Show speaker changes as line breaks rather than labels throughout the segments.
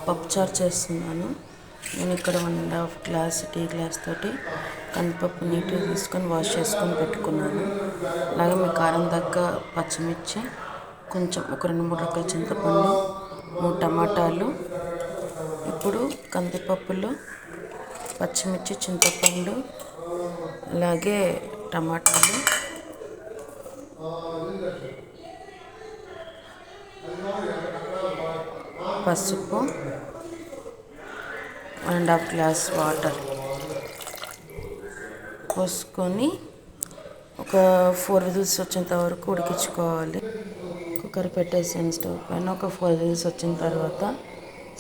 పప్పుచారు చేస్తున్నాను. నేను ఇక్కడ 1.5 గ్లాస్ టీ గ్లాస్ తోటి కందిపప్పు నీట్గా తీసుకొని వాష్ చేసుకొని పెట్టుకున్నాను. అలాగే మీ కారం తగ్గ పచ్చిమిర్చి, కొంచెం ఒక 2-3 రకాల చింతపండు, 3 టమాటాలు. ఇప్పుడు కందిపప్పులో పచ్చిమిర్చి, చింతపండు, అలాగే టమాటాలు, పసుపు, 1.5 గ్లాస్ వాటర్ పోసుకొని ఒక 4 విజిల్స్ వచ్చేంత వరకు ఉడికించుకోవాలి. కుక్కర్ పెట్టేసాను స్టవ్ పైన. ఒక 4 విజిల్స్ వచ్చిన తర్వాత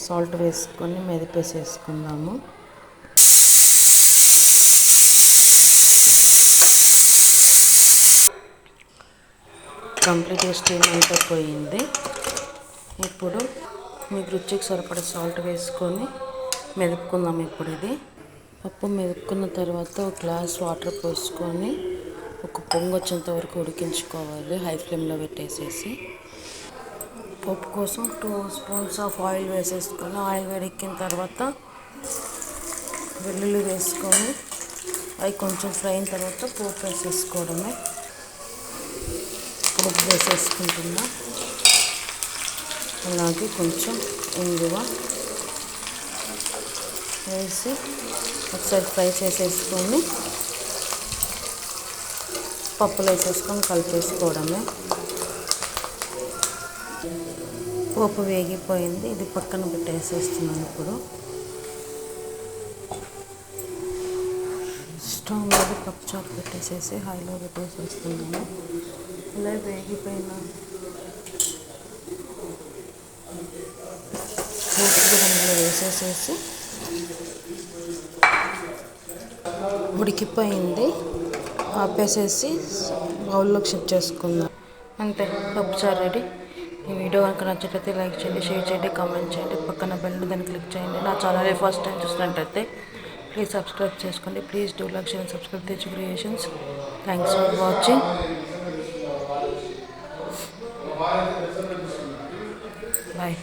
సాల్ట్ వేసుకొని మెదిపేసేసుకుందాము. కంప్లీట్గా స్టీమ్ అంతా పోయింది. ఇప్పుడు మీకు రుచికి సరిపడా సాల్ట్ వేసుకొని మెదుపుకుందాం. ఇప్పుడు ఇది పప్పు మెదుపుకున్న తర్వాత ఒక గ్లాస్ వాటర్ పోసుకొని ఒక పొంగు వచ్చేంత వరకు ఉడికించుకోవాలి హై ఫ్లేమ్లో పెట్టేసేసి. పప్పు కోసం 2 స్పూన్స్ ఆఫ్ ఆయిల్ వేసేసుకొని ఆయిల్ వేడెక్కిన తర్వాత వెల్లుల్లి వేసుకొని అవి కొంచెం ఫ్రై అయిన తర్వాత పోపు వేసేసుకోవడమే. పోపు వేసేసుకుంటున్నా. అలాగే కొంచెం ఇంగువ వేసి ఒకసారి ఫ్రై చేసేసుకొని పప్పులో వేసేసుకొని కలిపేసుకోవడమే. పోపు వేగిపోయింది. ఇది పక్కన పెట్టేసేస్తున్నాను. ఇప్పుడు స్టవ్ మీద పప్పుచారు పెట్టేసేసి హైలో పెట్టేసేస్తున్నాను. ఇలా వేగిపోయిన పోపు గుడంలో వేసేసేసి ఉడికిపోయింది. ఆపేసేసి బౌల్లోకి షిఫ్ట్ చేసుకుందాం. అంతే, పప్పుచారు రెడీ. ఈ వీడియో కనుక నచ్చినట్లయితే లైక్ చేయండి, షేర్ చేయండి, కామెంట్ చేయండి. పక్కన బెల్ దాన్ని క్లిక్ చేయండి. నా ఛానల్ ఫస్ట్ టైం చూసినట్టయితే ప్లీజ్ సబ్స్క్రైబ్ చేసుకోండి. Please do like, share, subscribe Teju creations. Thanks for watching. Bye.